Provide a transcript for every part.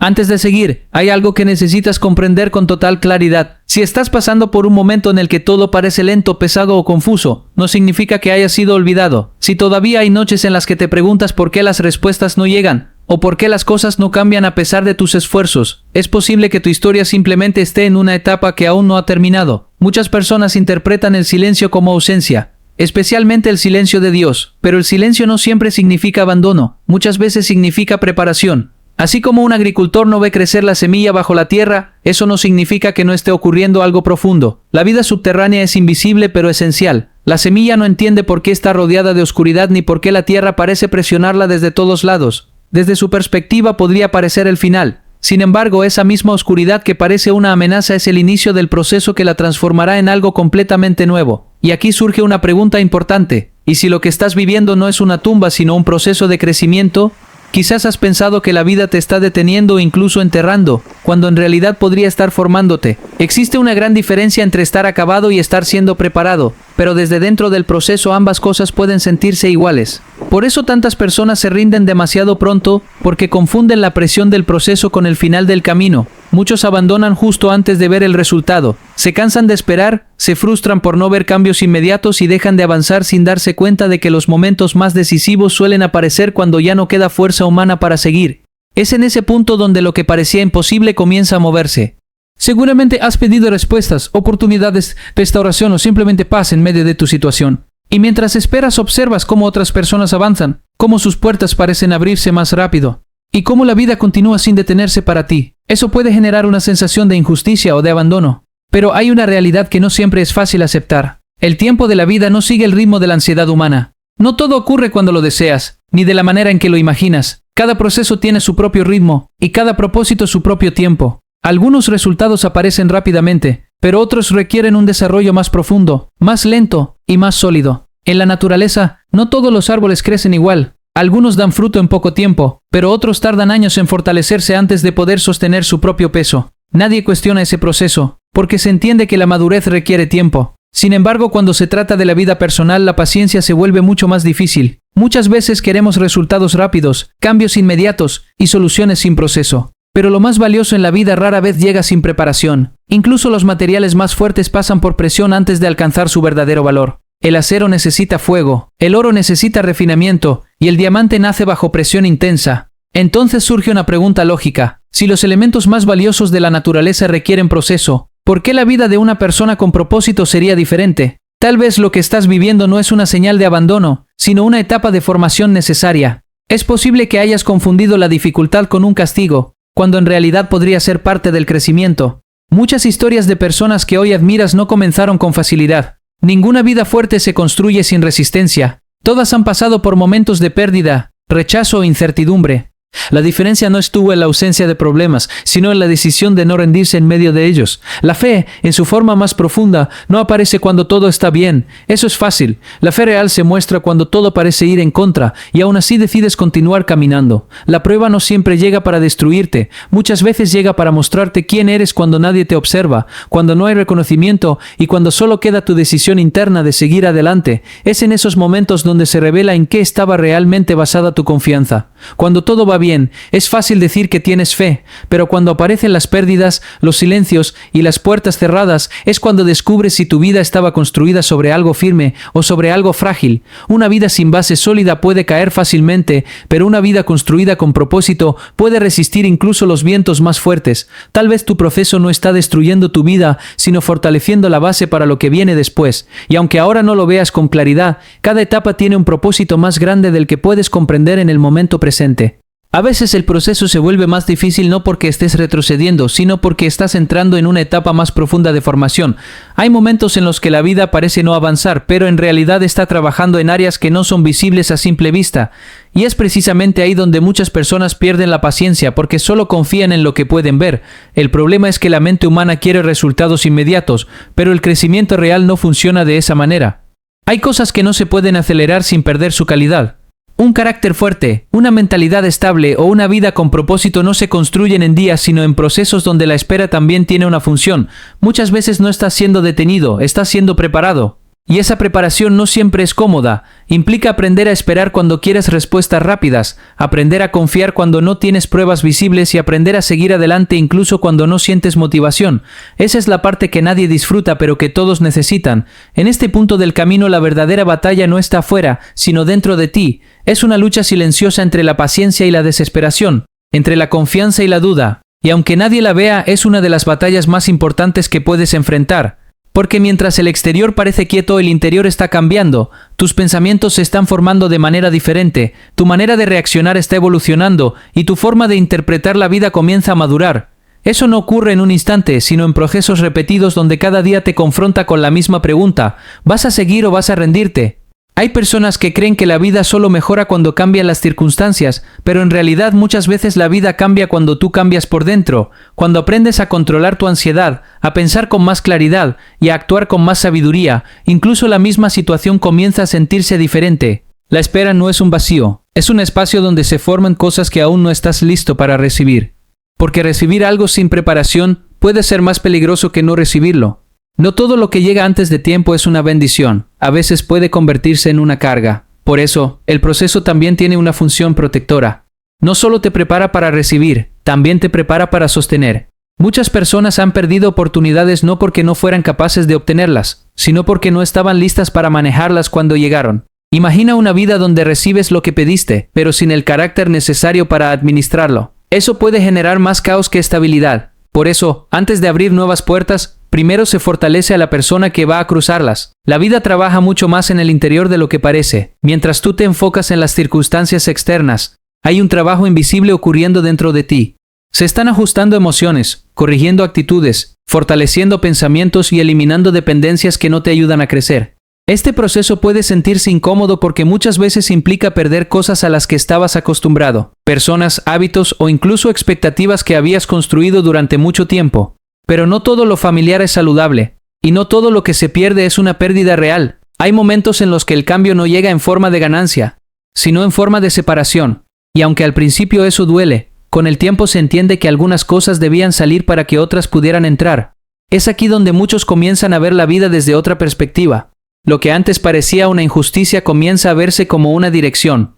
Antes de seguir, hay algo que necesitas comprender con total claridad. Si estás pasando por un momento en el que todo parece lento, pesado o confuso, no significa que hayas sido olvidado. Si todavía hay noches en las que te preguntas por qué las respuestas no llegan, o por qué las cosas no cambian a pesar de tus esfuerzos, es posible que tu historia simplemente esté en una etapa que aún no ha terminado. Muchas personas interpretan el silencio como ausencia, especialmente el silencio de Dios, pero el silencio no siempre significa abandono, muchas veces significa preparación. Así como un agricultor no ve crecer la semilla bajo la tierra, eso no significa que no esté ocurriendo algo profundo. La vida subterránea es invisible pero esencial. La semilla no entiende por qué está rodeada de oscuridad ni por qué la tierra parece presionarla desde todos lados. Desde su perspectiva podría parecer el final. Sin embargo, esa misma oscuridad que parece una amenaza es el inicio del proceso que la transformará en algo completamente nuevo. Y aquí surge una pregunta importante. ¿Y si lo que estás viviendo no es una tumba sino un proceso de crecimiento? Quizás has pensado que la vida te está deteniendo o incluso enterrando, cuando en realidad podría estar formándote. Existe una gran diferencia entre estar acabado y estar siendo preparado, pero desde dentro del proceso ambas cosas pueden sentirse iguales. Por eso tantas personas se rinden demasiado pronto, porque confunden la presión del proceso con el final del camino. Muchos abandonan justo antes de ver el resultado. Se cansan de esperar, se frustran por no ver cambios inmediatos y dejan de avanzar sin darse cuenta de que los momentos más decisivos suelen aparecer cuando ya no queda fuerza humana para seguir. Es en ese punto donde lo que parecía imposible comienza a moverse. Seguramente has pedido respuestas, oportunidades, restauración o simplemente paz en medio de tu situación. Y mientras esperas observas cómo otras personas avanzan, cómo sus puertas parecen abrirse más rápido, y cómo la vida continúa sin detenerse para ti. Eso puede generar una sensación de injusticia o de abandono. Pero hay una realidad que no siempre es fácil aceptar. El tiempo de la vida no sigue el ritmo de la ansiedad humana. No todo ocurre cuando lo deseas, ni de la manera en que lo imaginas. Cada proceso tiene su propio ritmo, y cada propósito su propio tiempo. Algunos resultados aparecen rápidamente, pero otros requieren un desarrollo más profundo, más lento y más sólido. En la naturaleza, no todos los árboles crecen igual. Algunos dan fruto en poco tiempo, pero otros tardan años en fortalecerse antes de poder sostener su propio peso. Nadie cuestiona ese proceso, porque se entiende que la madurez requiere tiempo. Sin embargo, cuando se trata de la vida personal, la paciencia se vuelve mucho más difícil. Muchas veces queremos resultados rápidos, cambios inmediatos y soluciones sin proceso. Pero lo más valioso en la vida rara vez llega sin preparación. Incluso los materiales más fuertes pasan por presión antes de alcanzar su verdadero valor. El acero necesita fuego, el oro necesita refinamiento, y el diamante nace bajo presión intensa. Entonces surge una pregunta lógica. Si los elementos más valiosos de la naturaleza requieren proceso, ¿por qué la vida de una persona con propósito sería diferente? Tal vez lo que estás viviendo no es una señal de abandono, sino una etapa de formación necesaria. Es posible que hayas confundido la dificultad con un castigo, cuando en realidad podría ser parte del crecimiento. Muchas historias de personas que hoy admiras no comenzaron con facilidad. Ninguna vida fuerte se construye sin resistencia. Todas han pasado por momentos de pérdida, rechazo e incertidumbre. La diferencia no estuvo en la ausencia de problemas, sino en la decisión de no rendirse en medio de ellos. La fe, en su forma más profunda, no aparece cuando todo está bien. Eso es fácil. La fe real se muestra cuando todo parece ir en contra, y aún así decides continuar caminando. La prueba no siempre llega para destruirte. Muchas veces llega para mostrarte quién eres cuando nadie te observa, cuando no hay reconocimiento y cuando solo queda tu decisión interna de seguir adelante. Es en esos momentos donde se revela en qué estaba realmente basada tu confianza. Cuando todo va bien, es fácil decir que tienes fe, pero cuando aparecen las pérdidas, los silencios y las puertas cerradas, es cuando descubres si tu vida estaba construida sobre algo firme o sobre algo frágil. Una vida sin base sólida puede caer fácilmente, pero una vida construida con propósito puede resistir incluso los vientos más fuertes. Tal vez tu proceso no está destruyendo tu vida, sino fortaleciendo la base para lo que viene después. Y aunque ahora no lo veas con claridad, cada etapa tiene un propósito más grande del que puedes comprender en el momento presente. A veces el proceso se vuelve más difícil no porque estés retrocediendo, sino porque estás entrando en una etapa más profunda de formación. Hay momentos en los que la vida parece no avanzar, pero en realidad está trabajando en áreas que no son visibles a simple vista. Y es precisamente ahí donde muchas personas pierden la paciencia porque solo confían en lo que pueden ver. El problema es que la mente humana quiere resultados inmediatos, pero el crecimiento real no funciona de esa manera. Hay cosas que no se pueden acelerar sin perder su calidad. Un carácter fuerte, una mentalidad estable o una vida con propósito no se construyen en días sino en procesos donde la espera también tiene una función. Muchas veces no estás siendo detenido, estás siendo preparado. Y esa preparación no siempre es cómoda. Implica aprender a esperar cuando quieres respuestas rápidas, aprender a confiar cuando no tienes pruebas visibles y aprender a seguir adelante incluso cuando no sientes motivación. Esa es la parte que nadie disfruta pero que todos necesitan. En este punto del camino la verdadera batalla no está afuera, sino dentro de ti. Es una lucha silenciosa entre la paciencia y la desesperación, entre la confianza y la duda. Y aunque nadie la vea, es una de las batallas más importantes que puedes enfrentar. Porque mientras el exterior parece quieto, el interior está cambiando, tus pensamientos se están formando de manera diferente, tu manera de reaccionar está evolucionando y tu forma de interpretar la vida comienza a madurar. Eso no ocurre en un instante, sino en procesos repetidos donde cada día te confronta con la misma pregunta: ¿vas a seguir o vas a rendirte? Hay personas que creen que la vida solo mejora cuando cambian las circunstancias, pero en realidad muchas veces la vida cambia cuando tú cambias por dentro, cuando aprendes a controlar tu ansiedad, a pensar con más claridad y a actuar con más sabiduría, incluso la misma situación comienza a sentirse diferente. La espera no es un vacío, es un espacio donde se forman cosas que aún no estás listo para recibir. Porque recibir algo sin preparación puede ser más peligroso que no recibirlo. No todo lo que llega antes de tiempo es una bendición, a veces puede convertirse en una carga. Por eso, el proceso también tiene una función protectora. No solo te prepara para recibir, también te prepara para sostener. Muchas personas han perdido oportunidades no porque no fueran capaces de obtenerlas, sino porque no estaban listas para manejarlas cuando llegaron. Imagina una vida donde recibes lo que pediste, pero sin el carácter necesario para administrarlo. Eso puede generar más caos que estabilidad. Por eso, antes de abrir nuevas puertas, primero se fortalece a la persona que va a cruzarlas. La vida trabaja mucho más en el interior de lo que parece. Mientras tú te enfocas en las circunstancias externas, hay un trabajo invisible ocurriendo dentro de ti. Se están ajustando emociones, corrigiendo actitudes, fortaleciendo pensamientos y eliminando dependencias que no te ayudan a crecer. Este proceso puede sentirse incómodo porque muchas veces implica perder cosas a las que estabas acostumbrado, personas, hábitos o incluso expectativas que habías construido durante mucho tiempo. Pero no todo lo familiar es saludable, y no todo lo que se pierde es una pérdida real. Hay momentos en los que el cambio no llega en forma de ganancia, sino en forma de separación. Y aunque al principio eso duele, con el tiempo se entiende que algunas cosas debían salir para que otras pudieran entrar. Es aquí donde muchos comienzan a ver la vida desde otra perspectiva. Lo que antes parecía una injusticia comienza a verse como una dirección.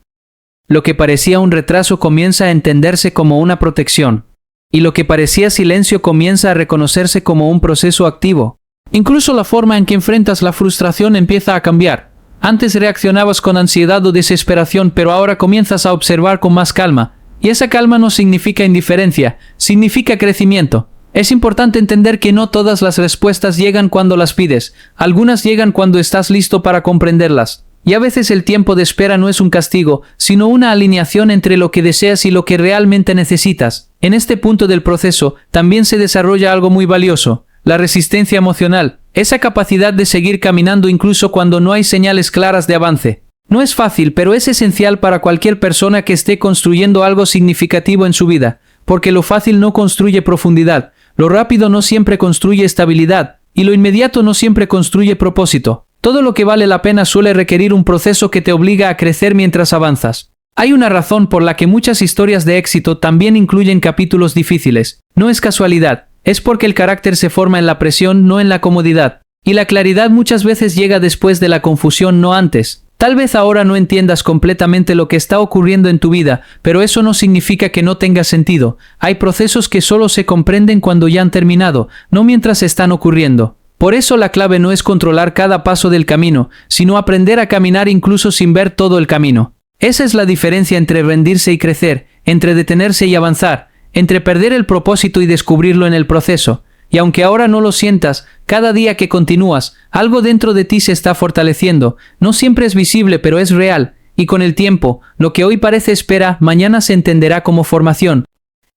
Lo que parecía un retraso comienza a entenderse como una protección. Y lo que parecía silencio comienza a reconocerse como un proceso activo. Incluso la forma en que enfrentas la frustración empieza a cambiar. Antes reaccionabas con ansiedad o desesperación, pero ahora comienzas a observar con más calma. Y esa calma no significa indiferencia, significa crecimiento. Es importante entender que no todas las respuestas llegan cuando las pides, algunas llegan cuando estás listo para comprenderlas. Y a veces el tiempo de espera no es un castigo, sino una alineación entre lo que deseas y lo que realmente necesitas. En este punto del proceso también se desarrolla algo muy valioso, la resistencia emocional, esa capacidad de seguir caminando incluso cuando no hay señales claras de avance. No es fácil, pero es esencial para cualquier persona que esté construyendo algo significativo en su vida, porque lo fácil no construye profundidad, lo rápido no siempre construye estabilidad, y lo inmediato no siempre construye propósito. Todo lo que vale la pena suele requerir un proceso que te obliga a crecer mientras avanzas. Hay una razón por la que muchas historias de éxito también incluyen capítulos difíciles. No es casualidad, es porque el carácter se forma en la presión, no en la comodidad. Y la claridad muchas veces llega después de la confusión, no antes. Tal vez ahora no entiendas completamente lo que está ocurriendo en tu vida, pero eso no significa que no tenga sentido. Hay procesos que solo se comprenden cuando ya han terminado, no mientras están ocurriendo. Por eso la clave no es controlar cada paso del camino, sino aprender a caminar incluso sin ver todo el camino. Esa es la diferencia entre rendirse y crecer, entre detenerse y avanzar, entre perder el propósito y descubrirlo en el proceso. Y aunque ahora no lo sientas, cada día que continúas, algo dentro de ti se está fortaleciendo. No siempre es visible, pero es real. Y con el tiempo, lo que hoy parece espera, mañana se entenderá como formación.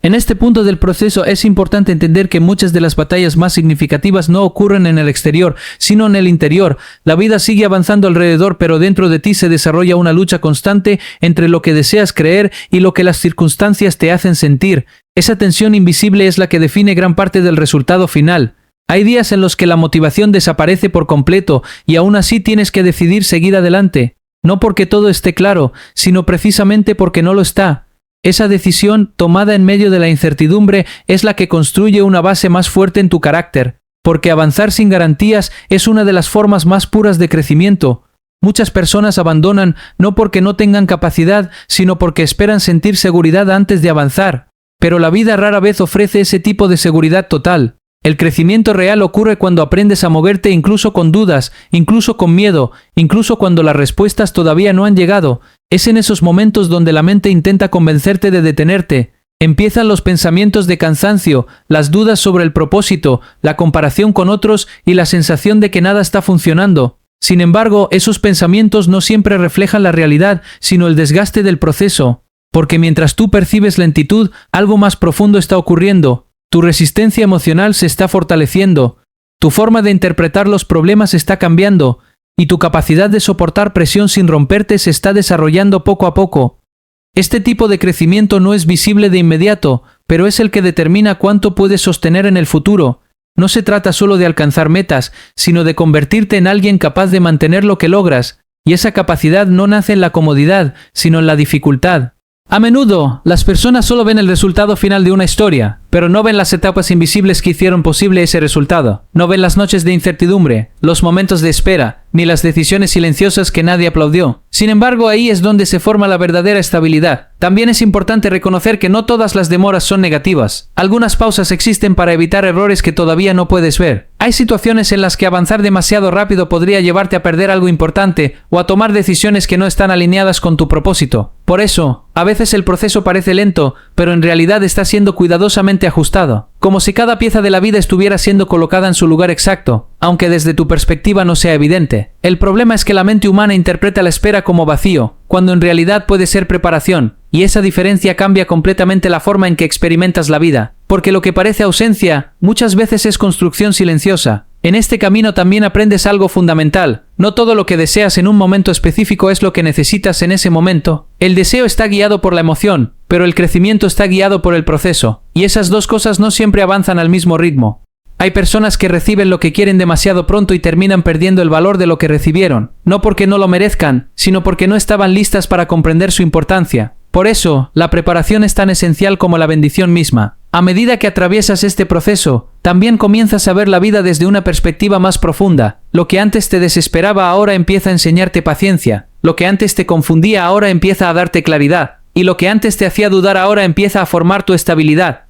En este punto del proceso es importante entender que muchas de las batallas más significativas no ocurren en el exterior, sino en el interior. La vida sigue avanzando alrededor, pero dentro de ti se desarrolla una lucha constante entre lo que deseas creer y lo que las circunstancias te hacen sentir. Esa tensión invisible es la que define gran parte del resultado final. Hay días en los que la motivación desaparece por completo y aún así tienes que decidir seguir adelante. No porque todo esté claro, sino precisamente porque no lo está. Esa decisión, tomada en medio de la incertidumbre, es la que construye una base más fuerte en tu carácter. Porque avanzar sin garantías es una de las formas más puras de crecimiento. Muchas personas abandonan no porque no tengan capacidad, sino porque esperan sentir seguridad antes de avanzar. Pero la vida rara vez ofrece ese tipo de seguridad total. El crecimiento real ocurre cuando aprendes a moverte incluso con dudas, incluso con miedo, incluso cuando las respuestas todavía no han llegado. Es en esos momentos donde la mente intenta convencerte de detenerte. Empiezan los pensamientos de cansancio, las dudas sobre el propósito, la comparación con otros y la sensación de que nada está funcionando. Sin embargo, esos pensamientos no siempre reflejan la realidad, sino el desgaste del proceso. Porque mientras tú percibes lentitud, algo más profundo está ocurriendo. Tu resistencia emocional se está fortaleciendo, tu forma de interpretar los problemas está cambiando, y tu capacidad de soportar presión sin romperte se está desarrollando poco a poco. Este tipo de crecimiento no es visible de inmediato, pero es el que determina cuánto puedes sostener en el futuro. No se trata solo de alcanzar metas, sino de convertirte en alguien capaz de mantener lo que logras, y esa capacidad no nace en la comodidad, sino en la dificultad. A menudo, las personas solo ven el resultado final de una historia, pero no ven las etapas invisibles que hicieron posible ese resultado. No ven las noches de incertidumbre, los momentos de espera, ni las decisiones silenciosas que nadie aplaudió. Sin embargo, ahí es donde se forma la verdadera estabilidad. También es importante reconocer que no todas las demoras son negativas. Algunas pausas existen para evitar errores que todavía no puedes ver. Hay situaciones en las que avanzar demasiado rápido podría llevarte a perder algo importante o a tomar decisiones que no están alineadas con tu propósito. Por eso, a veces el proceso parece lento, pero en realidad está siendo cuidadosamente ajustado, como si cada pieza de la vida estuviera siendo colocada en su lugar exacto, aunque desde tu perspectiva no sea evidente. El problema es que la mente humana interpreta la espera como vacío, cuando en realidad puede ser preparación, y esa diferencia cambia completamente la forma en que experimentas la vida, porque lo que parece ausencia, muchas veces es construcción silenciosa. En este camino también aprendes algo fundamental. No todo lo que deseas en un momento específico es lo que necesitas en ese momento. El deseo está guiado por la emoción, pero el crecimiento está guiado por el proceso, y esas dos cosas no siempre avanzan al mismo ritmo. Hay personas que reciben lo que quieren demasiado pronto y terminan perdiendo el valor de lo que recibieron, no porque no lo merezcan, sino porque no estaban listas para comprender su importancia. Por eso, la preparación es tan esencial como la bendición misma. A medida que atraviesas este proceso, también comienzas a ver la vida desde una perspectiva más profunda. Lo que antes te desesperaba ahora empieza a enseñarte paciencia. Lo que antes te confundía ahora empieza a darte claridad. Y lo que antes te hacía dudar ahora empieza a formar tu estabilidad.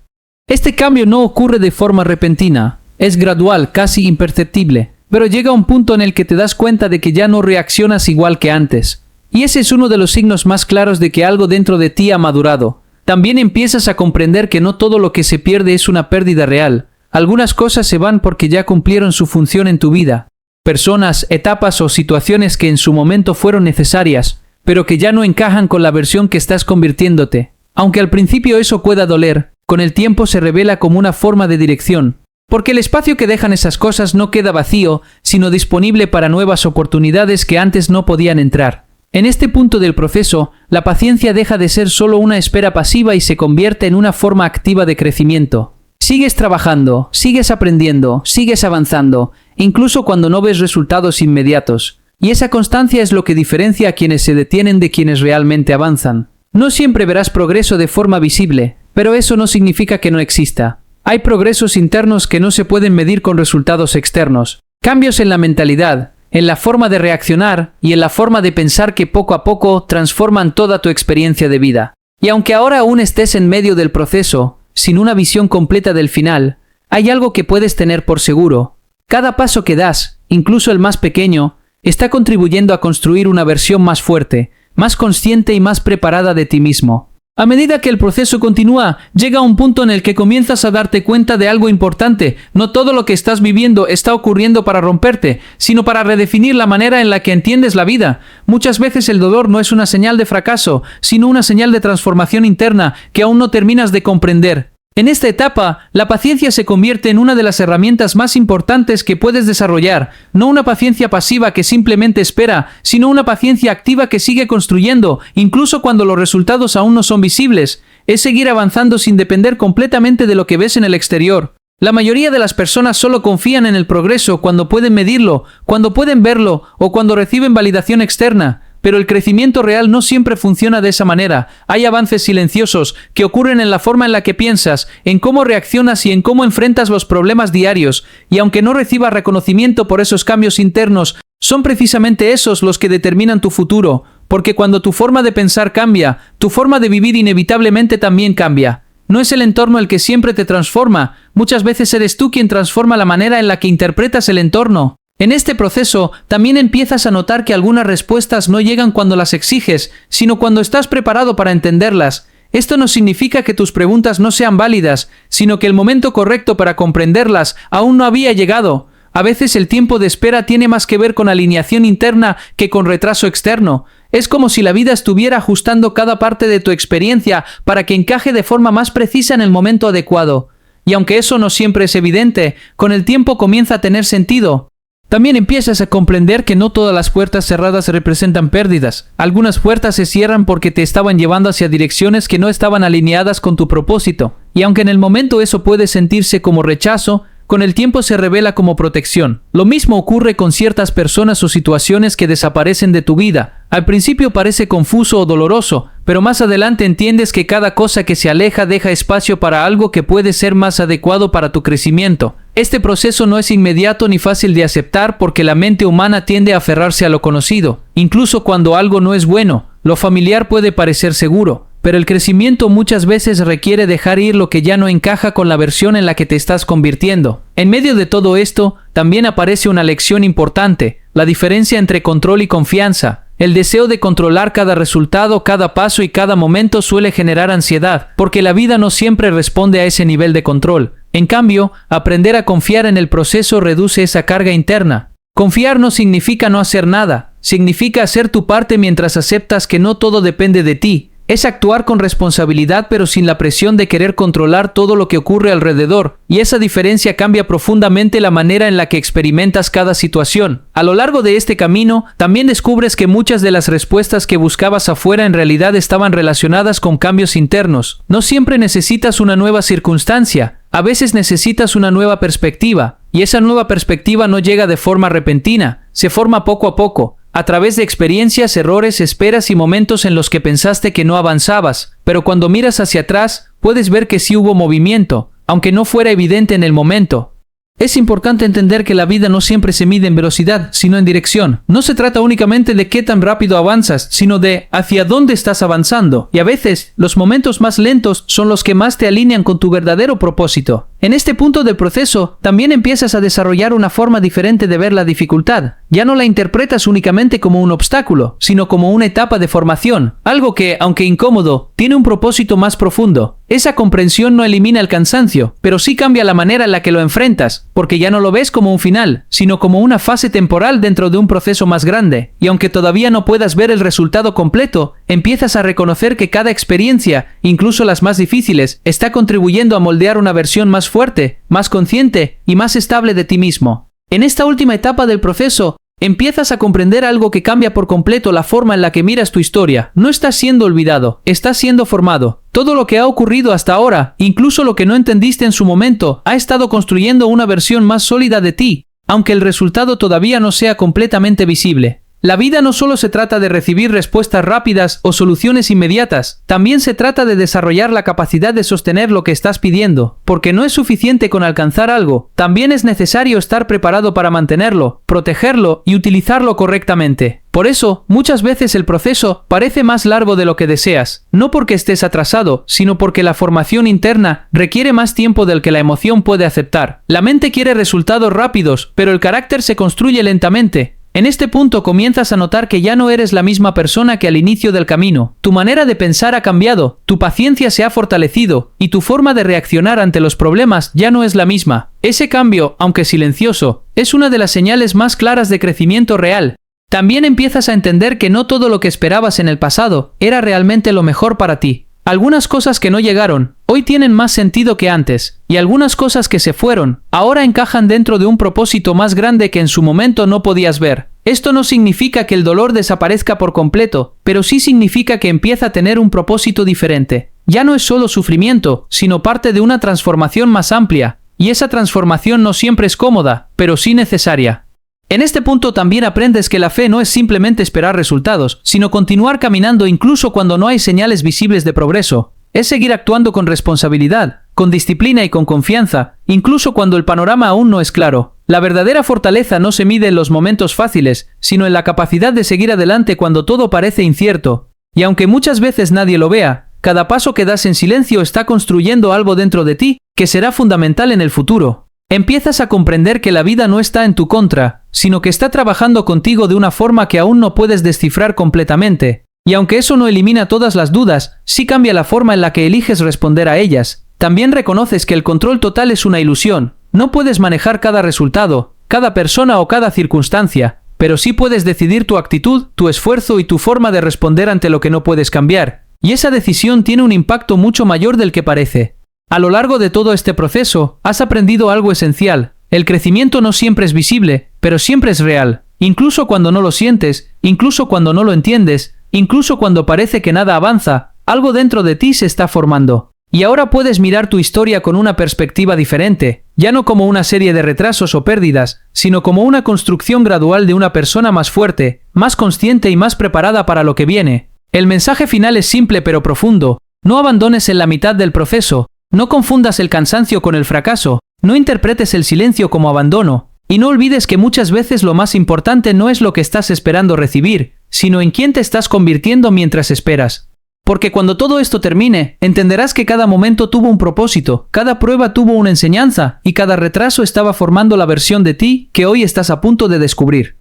Este cambio no ocurre de forma repentina. Es gradual, casi imperceptible. Pero llega un punto en el que te das cuenta de que ya no reaccionas igual que antes. Y ese es uno de los signos más claros de que algo dentro de ti ha madurado. También empiezas a comprender que no todo lo que se pierde es una pérdida real. Algunas cosas se van porque ya cumplieron su función en tu vida. Personas, etapas o situaciones que en su momento fueron necesarias, pero que ya no encajan con la versión que estás convirtiéndote. Aunque al principio eso pueda doler, con el tiempo se revela como una forma de dirección. Porque el espacio que dejan esas cosas no queda vacío, sino disponible para nuevas oportunidades que antes no podían entrar. En este punto del proceso, la paciencia deja de ser solo una espera pasiva y se convierte en una forma activa de crecimiento. Sigues trabajando, sigues aprendiendo, sigues avanzando, incluso cuando no ves resultados inmediatos. Y esa constancia es lo que diferencia a quienes se detienen de quienes realmente avanzan. No siempre verás progreso de forma visible, pero eso no significa que no exista. Hay progresos internos que no se pueden medir con resultados externos. Cambios en la mentalidad, en la forma de reaccionar y en la forma de pensar que poco a poco transforman toda tu experiencia de vida. Y aunque ahora aún estés en medio del proceso, sin una visión completa del final, hay algo que puedes tener por seguro. Cada paso que das, incluso el más pequeño, está contribuyendo a construir una versión más fuerte, más consciente y más preparada de ti mismo. A medida que el proceso continúa, llega un punto en el que comienzas a darte cuenta de algo importante. No todo lo que estás viviendo está ocurriendo para romperte, sino para redefinir la manera en la que entiendes la vida. Muchas veces el dolor no es una señal de fracaso, sino una señal de transformación interna que aún no terminas de comprender. En esta etapa, la paciencia se convierte en una de las herramientas más importantes que puedes desarrollar, no una paciencia pasiva que simplemente espera, sino una paciencia activa que sigue construyendo, incluso cuando los resultados aún no son visibles. Es seguir avanzando sin depender completamente de lo que ves en el exterior. La mayoría de las personas solo confían en el progreso cuando pueden medirlo, cuando pueden verlo o cuando reciben validación externa. Pero el crecimiento real no siempre funciona de esa manera. Hay avances silenciosos que ocurren en la forma en la que piensas, en cómo reaccionas y en cómo enfrentas los problemas diarios, y aunque no recibas reconocimiento por esos cambios internos, son precisamente esos los que determinan tu futuro, porque cuando tu forma de pensar cambia, tu forma de vivir inevitablemente también cambia. No es el entorno el que siempre te transforma, muchas veces eres tú quien transforma la manera en la que interpretas el entorno. En este proceso, también empiezas a notar que algunas respuestas no llegan cuando las exiges, sino cuando estás preparado para entenderlas. Esto no significa que tus preguntas no sean válidas, sino que el momento correcto para comprenderlas aún no había llegado. A veces el tiempo de espera tiene más que ver con alineación interna que con retraso externo. Es como si la vida estuviera ajustando cada parte de tu experiencia para que encaje de forma más precisa en el momento adecuado. Y aunque eso no siempre es evidente, con el tiempo comienza a tener sentido. También empiezas a comprender que no todas las puertas cerradas representan pérdidas. Algunas puertas se cierran porque te estaban llevando hacia direcciones que no estaban alineadas con tu propósito. Y aunque en el momento eso puede sentirse como rechazo, con el tiempo se revela como protección. Lo mismo ocurre con ciertas personas o situaciones que desaparecen de tu vida. Al principio parece confuso o doloroso, pero más adelante entiendes que cada cosa que se aleja deja espacio para algo que puede ser más adecuado para tu crecimiento. Este proceso no es inmediato ni fácil de aceptar porque la mente humana tiende a aferrarse a lo conocido. Incluso cuando algo no es bueno, lo familiar puede parecer seguro. Pero el crecimiento muchas veces requiere dejar ir lo que ya no encaja con la versión en la que te estás convirtiendo. En medio de todo esto, también aparece una lección importante, la diferencia entre control y confianza. El deseo de controlar cada resultado, cada paso y cada momento suele generar ansiedad, porque la vida no siempre responde a ese nivel de control. En cambio, aprender a confiar en el proceso reduce esa carga interna. Confiar no significa no hacer nada, significa hacer tu parte mientras aceptas que no todo depende de ti. Es actuar con responsabilidad pero sin la presión de querer controlar todo lo que ocurre alrededor, y esa diferencia cambia profundamente la manera en la que experimentas cada situación. A lo largo de este camino, también descubres que muchas de las respuestas que buscabas afuera en realidad estaban relacionadas con cambios internos. No siempre necesitas una nueva circunstancia, a veces necesitas una nueva perspectiva, y esa nueva perspectiva no llega de forma repentina, se forma poco a poco, a través de experiencias, errores, esperas y momentos en los que pensaste que no avanzabas, pero cuando miras hacia atrás, puedes ver que sí hubo movimiento, aunque no fuera evidente en el momento. Es importante entender que la vida no siempre se mide en velocidad, sino en dirección. No se trata únicamente de qué tan rápido avanzas, sino de hacia dónde estás avanzando. Y a veces, los momentos más lentos son los que más te alinean con tu verdadero propósito. En este punto del proceso, también empiezas a desarrollar una forma diferente de ver la dificultad. Ya no la interpretas únicamente como un obstáculo, sino como una etapa de formación, algo que, aunque incómodo, tiene un propósito más profundo. Esa comprensión no elimina el cansancio, pero sí cambia la manera en la que lo enfrentas, porque ya no lo ves como un final, sino como una fase temporal dentro de un proceso más grande. Y aunque todavía no puedas ver el resultado completo, empiezas a reconocer que cada experiencia, incluso las más difíciles, está contribuyendo a moldear una versión más fuerte, más consciente y más estable de ti mismo. En esta última etapa del proceso, empiezas a comprender algo que cambia por completo la forma en la que miras tu historia. No estás siendo olvidado, estás siendo formado. Todo lo que ha ocurrido hasta ahora, incluso lo que no entendiste en su momento, ha estado construyendo una versión más sólida de ti, aunque el resultado todavía no sea completamente visible. La vida no solo se trata de recibir respuestas rápidas o soluciones inmediatas, también se trata de desarrollar la capacidad de sostener lo que estás pidiendo, porque no es suficiente con alcanzar algo, también es necesario estar preparado para mantenerlo, protegerlo y utilizarlo correctamente. Por eso, muchas veces el proceso parece más largo de lo que deseas, no porque estés atrasado, sino porque la formación interna requiere más tiempo del que la emoción puede aceptar. La mente quiere resultados rápidos, pero el carácter se construye lentamente. En este punto comienzas a notar que ya no eres la misma persona que al inicio del camino. Tu manera de pensar ha cambiado, tu paciencia se ha fortalecido y tu forma de reaccionar ante los problemas ya no es la misma. Ese cambio, aunque silencioso, es una de las señales más claras de crecimiento real. También empiezas a entender que no todo lo que esperabas en el pasado era realmente lo mejor para ti. Algunas cosas que no llegaron, hoy tienen más sentido que antes, y algunas cosas que se fueron, ahora encajan dentro de un propósito más grande que en su momento no podías ver. Esto no significa que el dolor desaparezca por completo, pero sí significa que empieza a tener un propósito diferente. Ya no es solo sufrimiento, sino parte de una transformación más amplia, y esa transformación no siempre es cómoda, pero sí necesaria. En este punto también aprendes que la fe no es simplemente esperar resultados, sino continuar caminando incluso cuando no hay señales visibles de progreso. Es seguir actuando con responsabilidad, con disciplina y con confianza, incluso cuando el panorama aún no es claro. La verdadera fortaleza no se mide en los momentos fáciles, sino en la capacidad de seguir adelante cuando todo parece incierto. Y aunque muchas veces nadie lo vea, cada paso que das en silencio está construyendo algo dentro de ti que será fundamental en el futuro. Empiezas a comprender que la vida no está en tu contra, sino que está trabajando contigo de una forma que aún no puedes descifrar completamente. Y aunque eso no elimina todas las dudas, sí cambia la forma en la que eliges responder a ellas. También reconoces que el control total es una ilusión. No puedes manejar cada resultado, cada persona o cada circunstancia, pero sí puedes decidir tu actitud, tu esfuerzo y tu forma de responder ante lo que no puedes cambiar. Y esa decisión tiene un impacto mucho mayor del que parece. A lo largo de todo este proceso, has aprendido algo esencial. El crecimiento no siempre es visible, pero siempre es real. Incluso cuando no lo sientes, incluso cuando no lo entiendes, incluso cuando parece que nada avanza, algo dentro de ti se está formando. Y ahora puedes mirar tu historia con una perspectiva diferente, ya no como una serie de retrasos o pérdidas, sino como una construcción gradual de una persona más fuerte, más consciente y más preparada para lo que viene. El mensaje final es simple pero profundo. No abandones en la mitad del proceso. No confundas el cansancio con el fracaso, no interpretes el silencio como abandono, y no olvides que muchas veces lo más importante no es lo que estás esperando recibir, sino en quién te estás convirtiendo mientras esperas. Porque cuando todo esto termine, entenderás que cada momento tuvo un propósito, cada prueba tuvo una enseñanza, y cada retraso estaba formando la versión de ti que hoy estás a punto de descubrir.